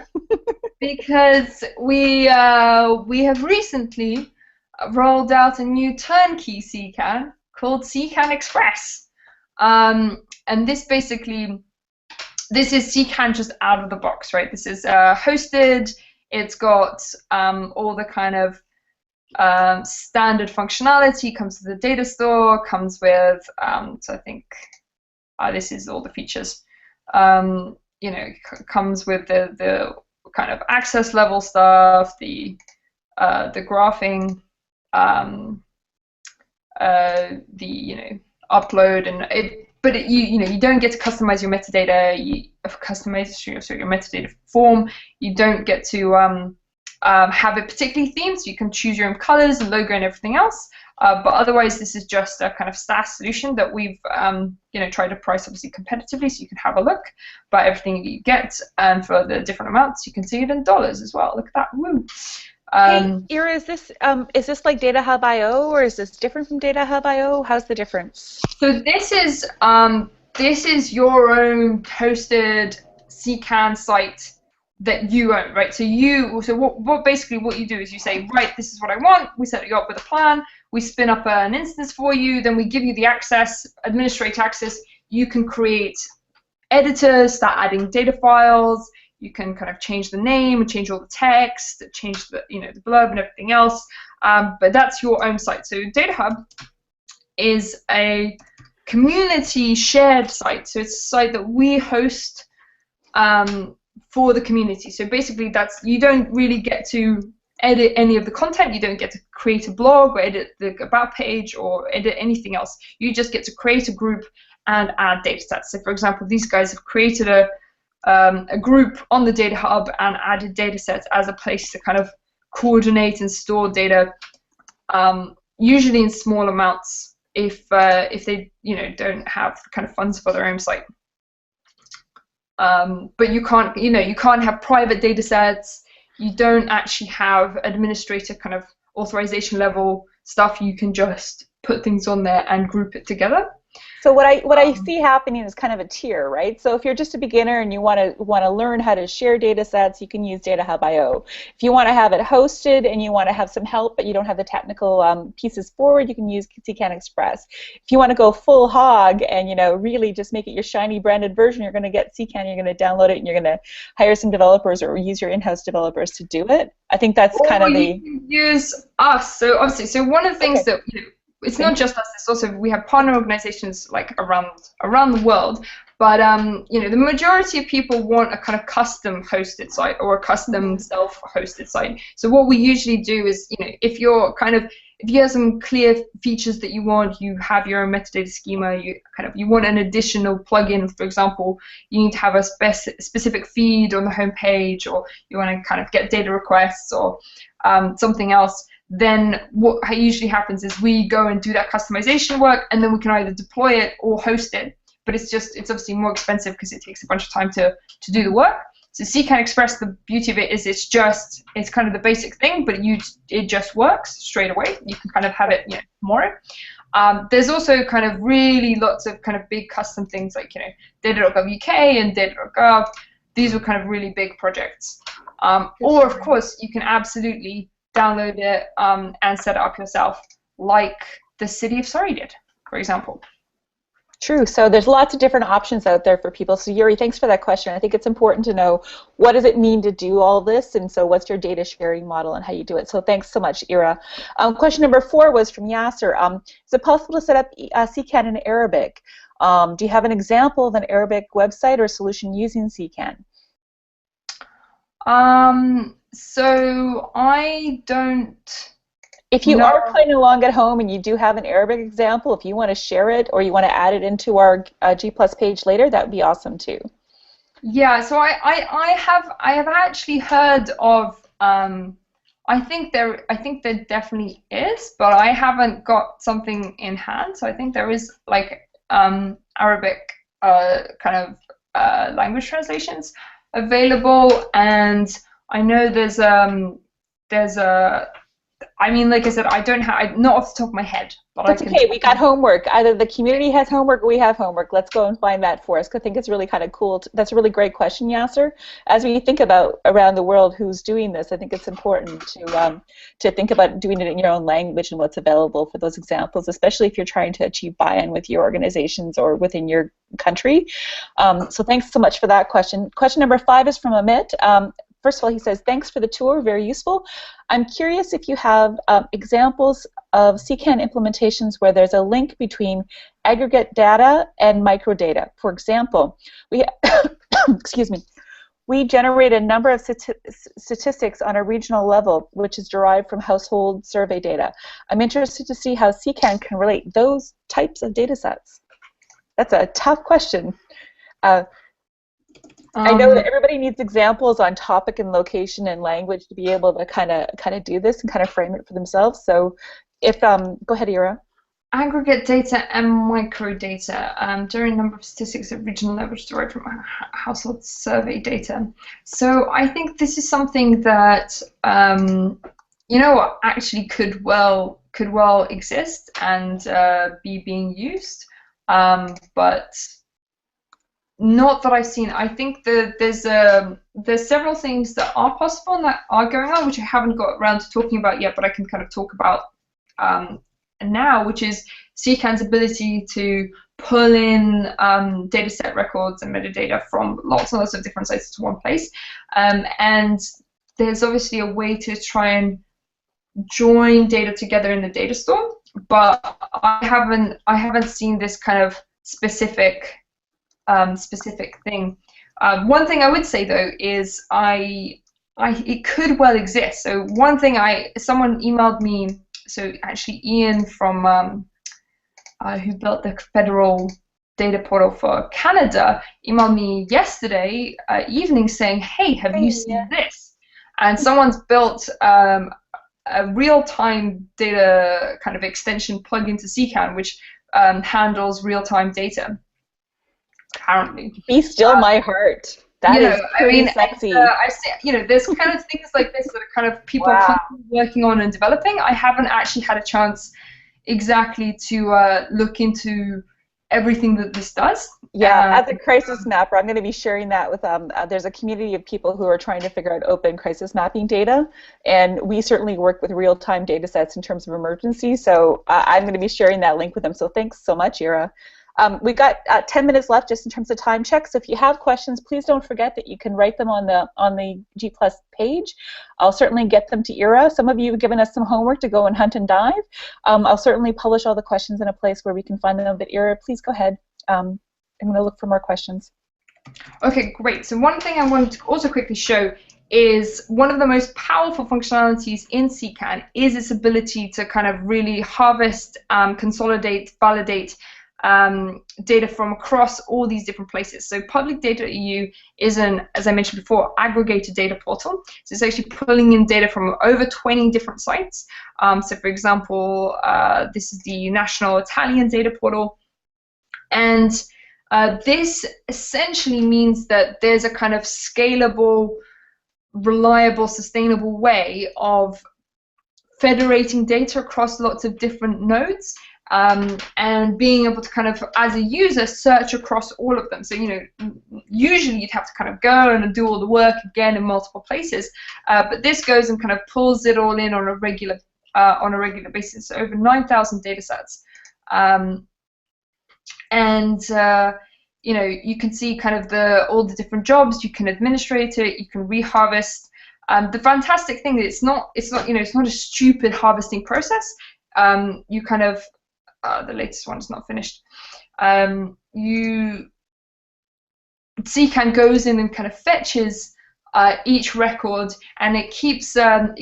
Because we have recently rolled out a new turnkey CKAN called CKAN Express, and this is CKAN just out of the box, right? This is hosted. It's got all the kind of standard functionality. Comes with the data store. Comes with so I think this is all the features. You know, comes with the kind of access level stuff, the graphing, the upload, and you don't get to customize your metadata. You customize your metadata form. You don't get to have it particularly themed, so you can choose your own colors and logo and everything else. But otherwise, this is just a kind of SaaS solution that we've tried to price obviously competitively, so you can have a look about everything you get, and for the different amounts, you can see it in dollars as well. Look at that! Woo! Hey, Ira, is this like Data Hub IO, or is this different from Data Hub IO? How's the difference? So this is your own hosted CKAN site that you own, right? So what basically what you do is you say, right, this is what I want. We set you up with a plan. We spin up an instance for you. Then we give you the access, administrate access. You can create editors, start adding data files. You can kind of change the name, change all the text, change the the blurb and everything else. But that's your own site. So Data Hub is a community shared site. So it's a site that we host for the community. So basically, you don't really get to edit any of the content. You don't get to create a blog or edit the about page or edit anything else. You just get to create a group and add data sets. So for example, these guys have created a group on the Data Hub and added data sets as a place to kind of coordinate and store data, usually in small amounts if they don't have kind of funds for their own site. But you can't have private data sets. You don't actually have administrator kind of authorization level stuff. You can just put things on there and group it together. So what I see happening is kind of a tier, right? So if you're just a beginner and you want to learn how to share data sets, you can use Data Hub IO. If you want to have it hosted and you want to have some help, but you don't have the technical pieces forward, you can use CKAN Express. If you want to go full hog and really just make it your shiny branded version, you're going to get CKAN, you're going to download it, and you're going to hire some developers or use your in-house developers to do it. I think that's kind of the. You can use us. So obviously, one of the things that it's not just us. It's also we have partner organizations like around the world. But the majority of people want a kind of custom hosted site or a custom self-hosted site. So what we usually do is, if you have some clear features that you want, you have your own metadata schema. You want an additional plugin. For example, you need to have a specific feed on the home page, or you want to kind of get data requests or something else. Then what usually happens is we go and do that customization work, and then we can either deploy it or host it. But it's obviously more expensive because it takes a bunch of time to do the work. So CKAN Express, the beauty of it is it's kind of the basic thing, but it just works straight away. You can kind of have it tomorrow. There's also kind of really lots of kind of big custom things like data.gov UK and data.gov. These are kind of really big projects. Or of course you can absolutely download it and set it up yourself, like the city of Surrey did, for example. True. So there's lots of different options out there for people. So Yuri, thanks for that question. I think it's important to know what does it mean to do all this, and so what's your data sharing model and how you do it. So thanks so much, Ira. Question number 4 was from Yasser. Is it possible to set up CKAN in Arabic? Do you have an example of an Arabic website or solution using CKAN? So I don't. If you are playing along at home and you do have an Arabic example, if you want to share it or you want to add it into our G+ page later, that would be awesome too. Yeah, so I have actually heard of I think there definitely is, but I haven't got something in hand. So I think there is like Arabic kind of language translations available, and I know there's a I mean, like I said, I don't have not off the top of my head, but That's okay. We got homework. Either the community has homework or we have homework. Let's go and find that for us. 'Cause I think it's really kind of cool. That's a really great question, Yasser. As we think about around the world who's doing this, I think it's important to think about doing it in your own language and what's available for those examples, especially if you're trying to achieve buy-in with your organizations or within your country. So thanks so much for that question. Question number 5 is from Amit. First of all, he says, thanks for the tour, very useful. I'm curious if you have examples of CKAN implementations where there's a link between aggregate data and microdata. For example, we excuse me, we generate a number of statistics on a regional level, which is derived from household survey data. I'm interested to see how CKAN can relate those types of data sets. That's a tough question. I know that everybody needs examples on topic and location and language to be able to kind of do this and kind of frame it for themselves. So, if go ahead, Ira. Aggregate data and microdata during a number of statistics at regional levels derived from household survey data. So I think this is something that actually could well exist and be being used, but not that I've seen. I think that there's several things that are possible and that are going on, which I haven't got around to talking about yet, but I can kind of talk about now, which is CKAN's ability to pull in data set records and metadata from lots and lots of different sites to one place. And there's obviously a way to try and join data together in the data store, but I haven't seen this kind of specific thing. One thing I would say though is it could well exist. So one thing someone emailed me. So actually, Ian from who built the federal data portal for Canada emailed me yesterday evening saying, "Hey, have you seen this?" And someone's built a real-time data kind of extension plug into CKAN, which handles real-time data. Apparently, be still my heart. That is pretty sexy. I see, there's kind of things like this that are kind of people are constantly working on and developing. I haven't actually had a chance exactly to look into everything that this does. Yeah, as a crisis mapper, I'm going to be sharing that with there's a community of people who are trying to figure out open crisis mapping data, and we certainly work with real-time data sets in terms of emergency, so I'm going to be sharing that link with them. So thanks so much, Ira. We've got 10 minutes left just in terms of time check, so if you have questions, please don't forget that you can write them on the G+ page. I'll certainly get them to Ira. Some of you have given us some homework to go and hunt and dive. I'll certainly publish all the questions in a place where we can find them, but Ira, please go ahead. I'm going to look for more questions. Okay, great. So one thing I wanted to also quickly show is one of the most powerful functionalities in CKAN is its ability to kind of really harvest, consolidate, validate data from across all these different places. So public data.eu is as I mentioned before, aggregated data portal. So it's actually pulling in data from over 20 different sites. So for example, this is the National Italian Data Portal. And this essentially means that there's a kind of scalable, reliable, sustainable way of federating data across lots of different nodes. And being able to kind of, as a user, search across all of them. So, usually you'd have to kind of go and do all the work again in multiple places, but this goes and kind of pulls it all in on a regular basis. So over 9,000 data sets. You can see kind of all the different jobs. You can administrate it. You can reharvest. The fantastic thing is it's not a stupid harvesting process. You kind of the latest one is not finished. CKAN goes in and kind of fetches each record, and it keeps a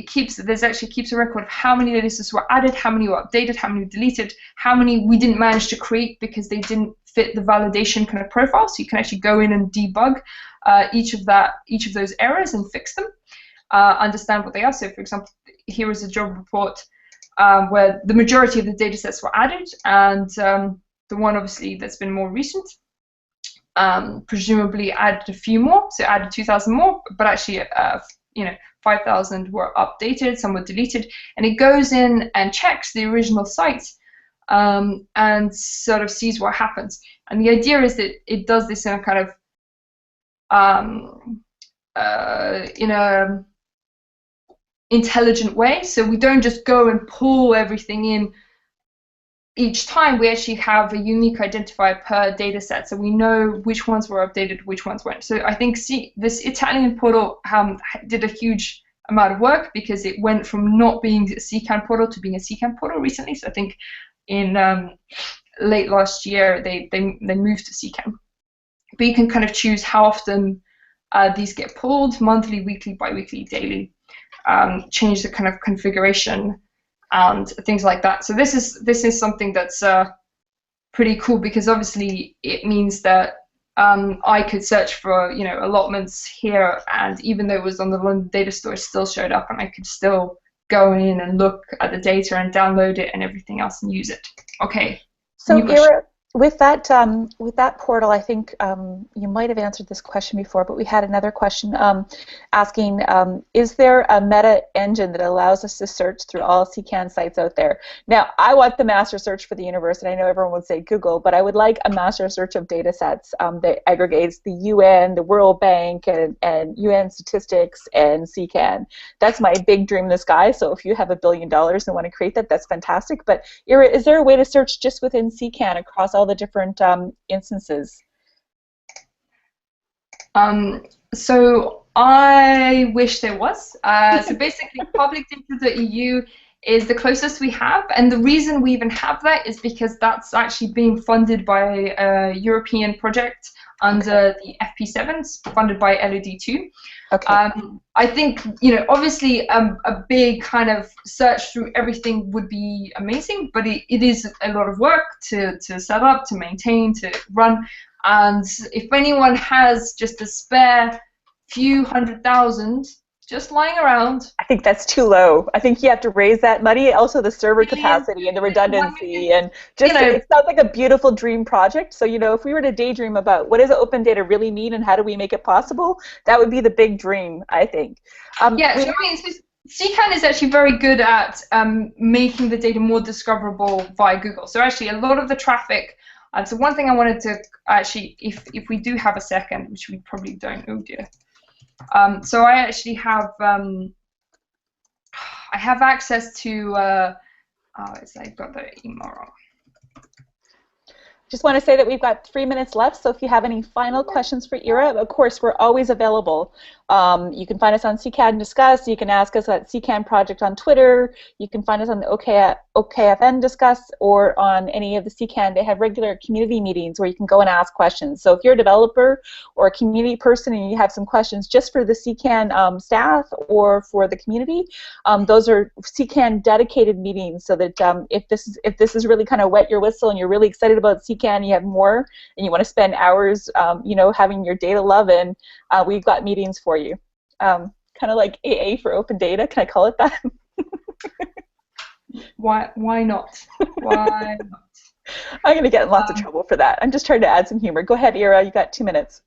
record of how many data sets were added, how many were updated, how many were deleted, how many we didn't manage to create because they didn't fit the validation kind of profile. So you can actually go in and debug each of those errors and fix them. understand what they are. So, for example, here is a job report where the majority of the data sets were added, and the one obviously that's been more recent presumably added a few more, so added 2,000 more, but actually 5,000 were updated, some were deleted, and it goes in and checks the original site and sort of sees what happens. And the idea is that it does this in a kind of in a intelligent way. So we don't just go and pull everything in each time. We actually have a unique identifier per data set, so we know which ones were updated, which ones weren't. So I think this Italian portal did a huge amount of work, because it went from not being a CKAN portal to being a CKAN portal recently. So I think in late last year they moved to CKAN. But you can kind of choose how often these get pulled: monthly, weekly, bi-weekly, daily. Change the kind of configuration and things like that. So this is something that's pretty cool, because obviously it means that I could search for allotments here, and even though it was on the London data store, it still showed up, and I could still go in and look at the data and download it and everything else and use it. Okay. So Ira, with that portal, I think you might have answered this question before, but we had another question asking, is there a meta engine that allows us to search through all CKAN sites out there? Now, I want the master search for the universe, and I know everyone would say Google, but I would like a master search of data sets that aggregates the UN, the World Bank, and UN statistics and CKAN. That's my big dream in the sky, so if you have $1 billion and want to create that, that's fantastic. But Ira, is there a way to search just within CKAN across all the different instances? So I wish there was. So basically, publicdata.eu is the closest we have, and the reason we even have that is because that's actually being funded by a European project under the FP7s, funded by LOD2. Okay. I think, obviously a big kind of search through everything would be amazing, but it is a lot of work to set up, to maintain, to run. And if anyone has just a spare few $100,000 just lying around, I think that's too low. I think you have to raise that money, also the server capacity and the redundancy, and just it sounds like a beautiful dream project. So if we were to daydream about what does open data really mean and how do we make it possible, that would be the big dream, I think. Yeah, so CKAN is actually very good at making the data more discoverable via Google. So actually, a lot of the traffic. So one thing I wanted to actually, if we do have a second, which we probably don't, oh dear. So I actually have access to I've got the email wrong. Just want to say that we've got 3 minutes left, so if you have any final questions for Ira, of course, we're always available. You can find us on CKAN Discuss. You can ask us at CKAN Project on Twitter. You can find us on the OKFN Discuss, or on any of the CKAN. They have regular community meetings where you can go and ask questions. So if you're a developer or a community person and you have some questions just for the CKAN staff or for the community, those are CKAN dedicated meetings, so that if this is really kind of wet your whistle and you're really excited about CKAN, you have more, and you want to spend hours, having your data love in, we've got meetings for you. Kind of like AA for open data. Can I call it that? Why not? Why not? I'm going to get in lots of trouble for that. I'm just trying to add some humor. Go ahead, Ira. You got 2 minutes.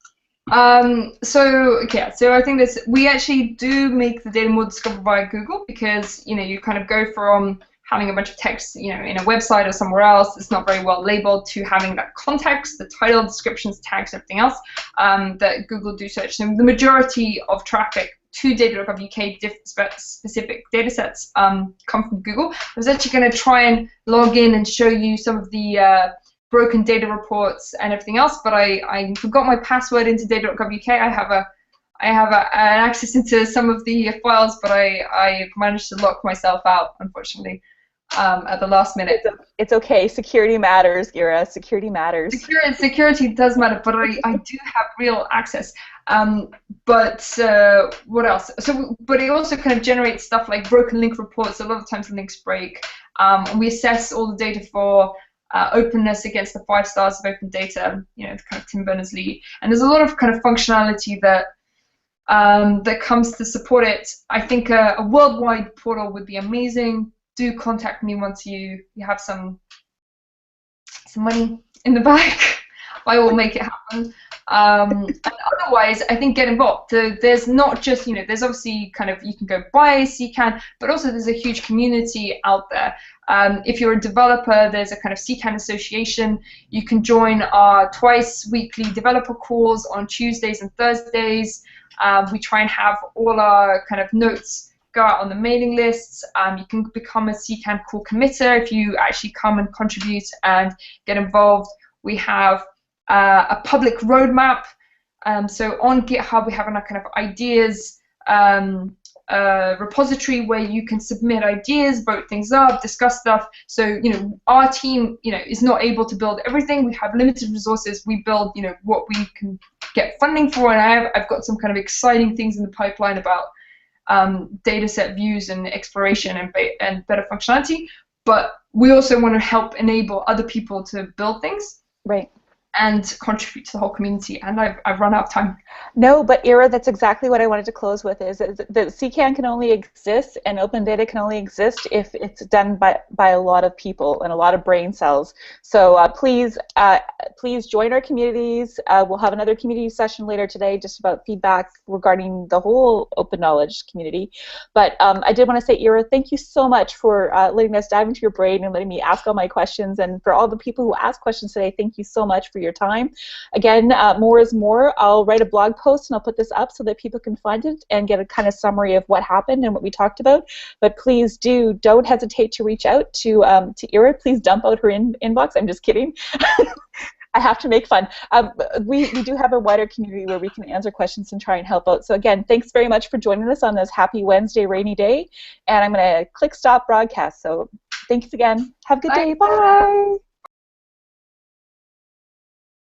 So I think we actually do make the data more discoverable via Google, because you kind of go from having a bunch of text, in a website or somewhere else that's not very well labeled, to having that context, the title, descriptions, tags, everything else that Google do search. So the majority of traffic to data.gov.uk specific data sets come from Google. I was actually going to try and log in and show you some of the broken data reports and everything else, but I forgot my password into data.gov.uk. I have an access into some of the files, but I managed to lock myself out, unfortunately, at the last minute. It's okay. Security matters, Ira. Security matters. Security does matter, but I do have real access. But what else? But it also kind of generates stuff like broken link reports. A lot of times the links break. And we assess all the data for openness against the 5 stars of open data, kind of Tim Berners-Lee. And there's a lot of kind of functionality that that comes to support it. I think a worldwide portal would be amazing. Do contact me once you have some money in the bag. I will make it happen. And otherwise, I think get involved. There's not just, there's obviously kind of, you can go buy CKAN, but also there's a huge community out there. If you're a developer, there's a kind of CKAN association. You can join our twice weekly developer calls on Tuesdays and Thursdays. We try and have all our kind of notes go out on the mailing lists. You can become a CKAN core committer if you actually come and contribute and get involved. We have a public roadmap. So on GitHub, we have a kind of ideas repository where you can submit ideas, vote things up, discuss stuff. So, our team, is not able to build everything. We have limited resources. We build, what we can get funding for, and I've got some kind of exciting things in the pipeline about data set views and exploration and better functionality. But we also want to help enable other people to build things. Right. And contribute to the whole community. And I've run out of time. No, but Ira, that's exactly what I wanted to close with, is that CKAN can only exist and open data can only exist if it's done by a lot of people and a lot of brain cells. So please join our communities. We'll have another community session later today just about feedback regarding the whole open knowledge community. But I did want to say, Ira, thank you so much for letting us dive into your brain and letting me ask all my questions. And for all the people who asked questions today, thank you so much for your time. Again, more is more. I'll write a blog post and I'll put this up so that people can find it and get a kind of summary of what happened and what we talked about. But please don't hesitate to reach out to Ira. Please dump out her inbox. I'm just kidding. I have to make fun. We do have a wider community where we can answer questions and try and help out. So again, thanks very much for joining us on this happy Wednesday rainy day. And I'm going to click stop broadcast. So thanks again. Have a good day. Bye.